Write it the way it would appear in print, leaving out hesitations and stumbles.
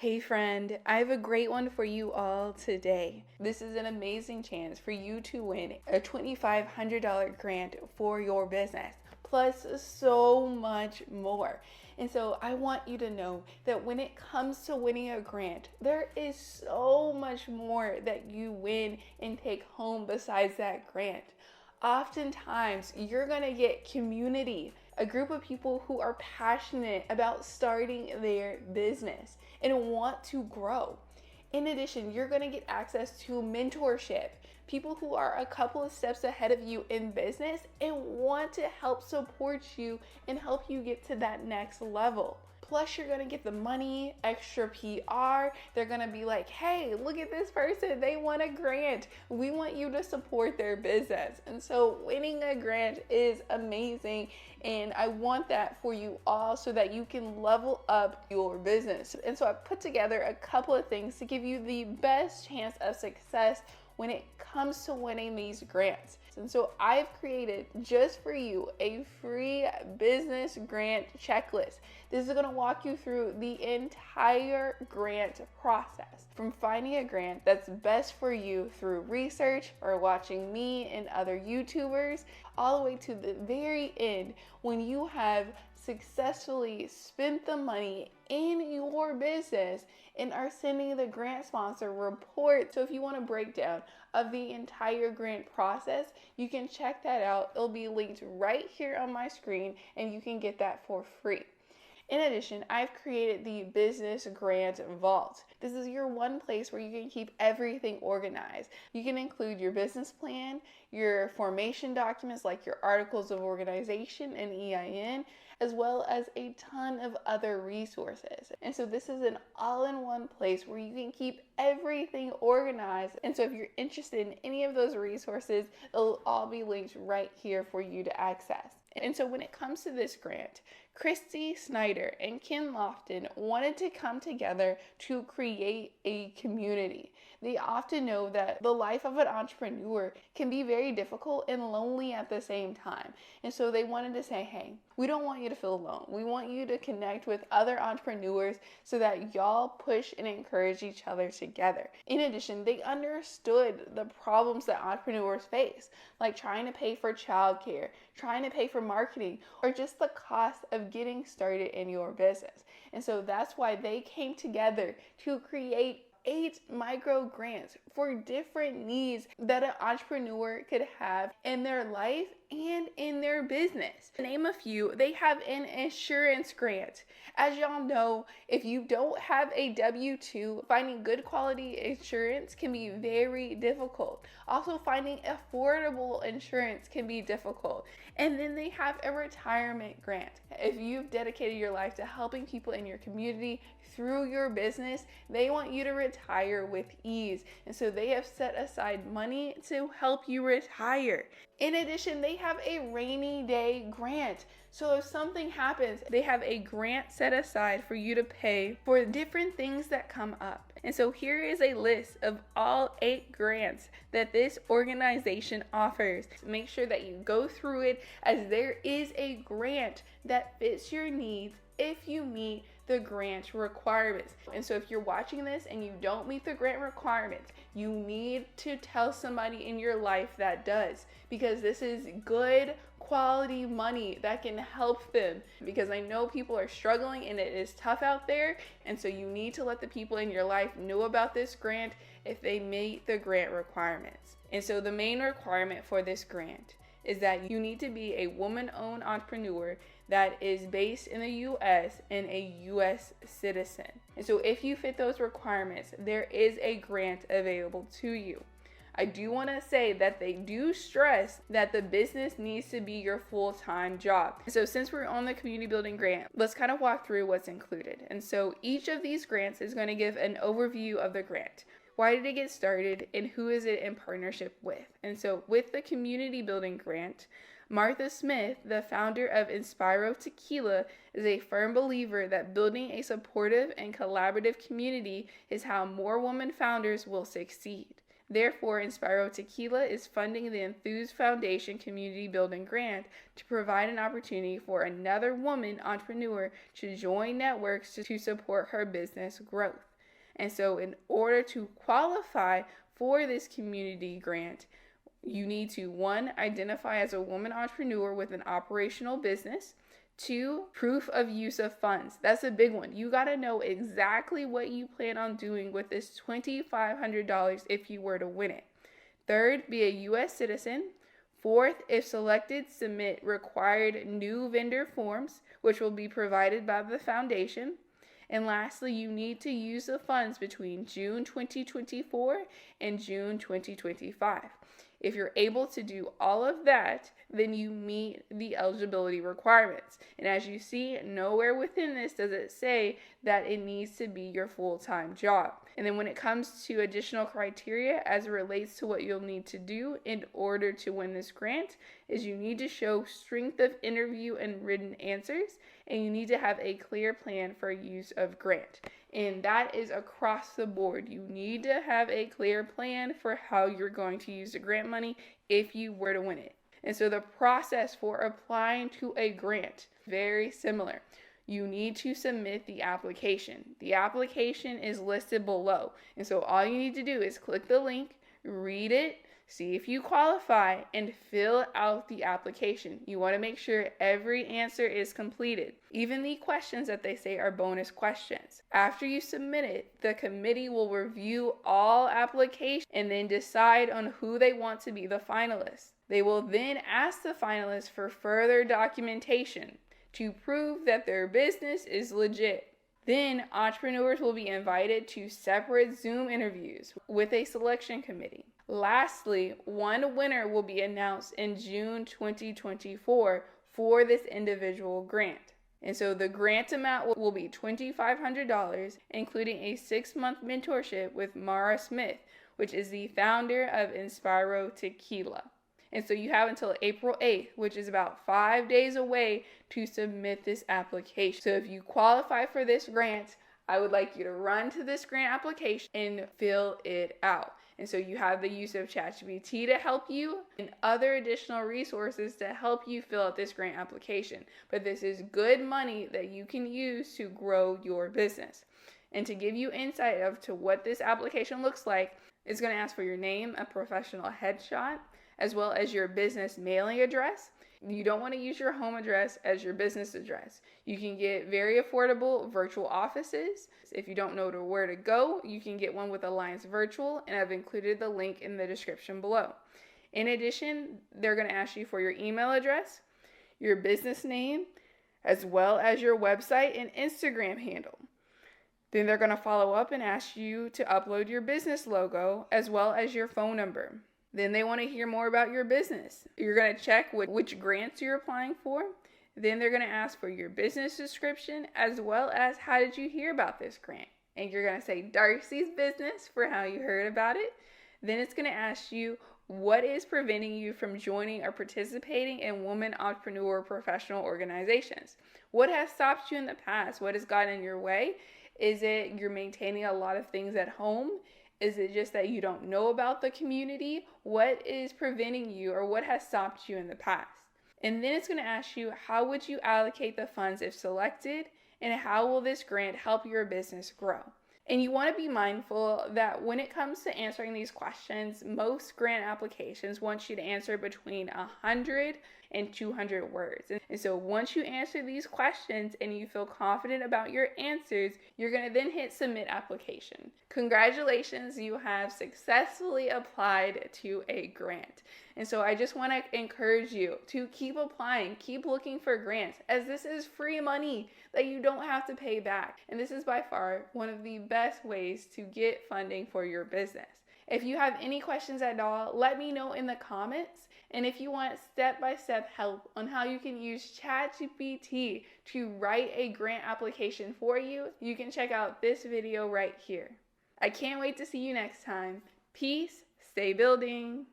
Hey friend, I have a great one for you all today. This is an amazing chance for you to win a $2,500 grant for your business, plus so much more. And so I want you to know that when it comes to winning a grant, there is so much more that you win and take home besides that grant. Oftentimes, you're gonna get community, a group of people who are passionate about starting their business and want to grow. In addition, you're going to get access to mentorship, people who are a couple of steps ahead of you in business and want to help support you and help you get to that next level. Plus, you're going to get the money, extra PR. They're going to be like, hey, look at this person. They won a grant. We want you to support their business. And so winning a grant is amazing. And I want that for you all so that you can level up your business. And so I put together a couple of things to give you the best chance of success when it comes to winning these grants. And so I've created just for you a free business grant checklist. This is going to walk you through the entire grant process, from finding a grant that's best for you through research or watching me and other YouTubers, all the way to the very end when you have successfully spent the money in your business and are sending the grant sponsor report. So if you want a breakdown of the entire grant process, you can check that out. It'll be linked right here on my screen and you can get that for free. In addition, I've created the Business Grant Vault. This is your one place where you can keep everything organized. You can include your business plan, your formation documents like your articles of organization and EIN, as well as a ton of other resources. And so this is an all-in-one place where you can keep everything organized. And so if you're interested in any of those resources, it'll all be linked right here for you to access. And so when it comes to this grant, Christy Snyder and Ken Lofton wanted to come together to create a community. They often know that the life of an entrepreneur can be very difficult and lonely at the same time. And so they wanted to say, hey, we don't want you to feel alone. We want you to connect with other entrepreneurs so that y'all push and encourage each other together. In addition, they understood the problems that entrepreneurs face, like trying to pay for childcare, trying to pay for marketing, or just the cost of getting started in your business. And so that's why they came together to create 8 micro grants for different needs that an entrepreneur could have in their life and in their business. To name a few, they have an insurance grant. As y'all know, if you don't have a W-2, finding good quality insurance can be very difficult. Also, finding affordable insurance can be difficult. And then they have a retirement grant. If you've dedicated your life to helping people in your community through your business, they want you to retire with ease. And so they have set aside money to help you retire. In addition, they have a rainy day grant. So if something happens, they have a grant set aside for you to pay for different things that come up. And so here is a list of all 8 grants that this organization offers. Make sure that you go through it, as there is a grant that fits your needs if you meet the grant requirements. And so if you're watching this and you don't meet the grant requirements, you need to tell somebody in your life that does, because this is good quality money that can help them, because I know people are struggling and it is tough out there. And so you need to let the people in your life know about this grant if they meet the grant requirements. And so the main requirement for this grant is that you need to be a woman-owned entrepreneur that is based in the US and a US citizen. And so if you fit those requirements, there is a grant available to you. I do want to say that they do stress that the business needs to be your full-time job. So since we're on the community building grant, let's kind of walk through what's included. And so each of these grants is going to give an overview of the grant. Why did it get started and who is it in partnership with? And so with the community building grant, Martha Smith, the founder of Inspiro Tequila, is a firm believer that building a supportive and collaborative community is how more women founders will succeed. Therefore, Inspiro Tequila is funding the Enthused Foundation Community Building Grant to provide an opportunity for another woman entrepreneur to join networks to support her business growth. And so in order to qualify for this community grant, you need to, 1, identify as a woman entrepreneur with an operational business. 2, proof of use of funds. That's a big one. You got to know exactly what you plan on doing with this $2,500 if you were to win it. 3rd, be a U.S. citizen. 4th, if selected, submit required new vendor forms, which will be provided by the foundation. And lastly, you need to use the funds between June 2024 and June 2025. If you're able to do all of that, then you meet the eligibility requirements. And as you see, nowhere within this does it say that it needs to be your full-time job. And then when it comes to additional criteria as it relates to what you'll need to do in order to win this grant, is you need to show strength of interview and written answers, and you need to have a clear plan for use of grant. And that is across the board. You need to have a clear plan for how you're going to use the grant money if you were to win it. And so the process for applying to a grant, very similar. You need to submit the application. The application is listed below. And so all you need to do is click the link, read it, see if you qualify, and fill out the application. You want to make sure every answer is completed. Even the questions that they say are bonus questions. After you submit it, the committee will review all applications and then decide on who they want to be the finalists. They will then ask the finalists for further documentation to prove that their business is legit. Then entrepreneurs will be invited to separate Zoom interviews with a selection committee. Lastly, one winner will be announced in June 2024 for this individual grant. And so the grant amount will be $2,500, including a 6-month mentorship with Mara Smith, which is the founder of Inspiro Tequila. And so you have until April 8th, which is about 5 days away, to submit this application. So if you qualify for this grant, I would like you to run to this grant application and fill it out. And so you have the use of ChatGPT to help you and other additional resources to help you fill out this grant application. But this is good money that you can use to grow your business. And to give you insight of to what this application looks like, it's going to ask for your name, a professional headshot, as well as your business mailing address. You don't want to use your home address as your business address. You can get very affordable virtual offices. If you don't know where to go, you can get one with Alliance Virtual, and I've included the link in the description below. In addition, they're going to ask you for your email address, your business name, as well as your website and Instagram handle. Then they're going to follow up and ask you to upload your business logo as well as your phone number. Then they want to hear more about your business. You're going to check which grants you're applying for. Then they're going to ask for your business description as well as how did you hear about this grant. And you're going to say Darcy's Business for how you heard about it. Then it's going to ask you what is preventing you from joining or participating in women entrepreneur professional organizations. What has stopped you in the past? What has gotten in your way? Is it you're maintaining a lot of things at home? Is it just that you don't know about the community? What is preventing you or what has stopped you in the past? And then it's going to ask you, how would you allocate the funds if selected? And how will this grant help your business grow? And you want to be mindful that when it comes to answering these questions, most grant applications want you to answer between 100 and 200 words. And so once you answer these questions and you feel confident about your answers, you're going to then hit submit application. Congratulations, you have successfully applied to a grant. And so I just want to encourage you to keep applying, keep looking for grants, as this is free money that you don't have to pay back. And this is by far one of the best ways to get funding for your business. If you have any questions at all, let me know in the comments. And if you want step-by-step help on how you can use ChatGPT to write a grant application for you, you can check out this video right here. I can't wait to see you next time. Peace, stay building.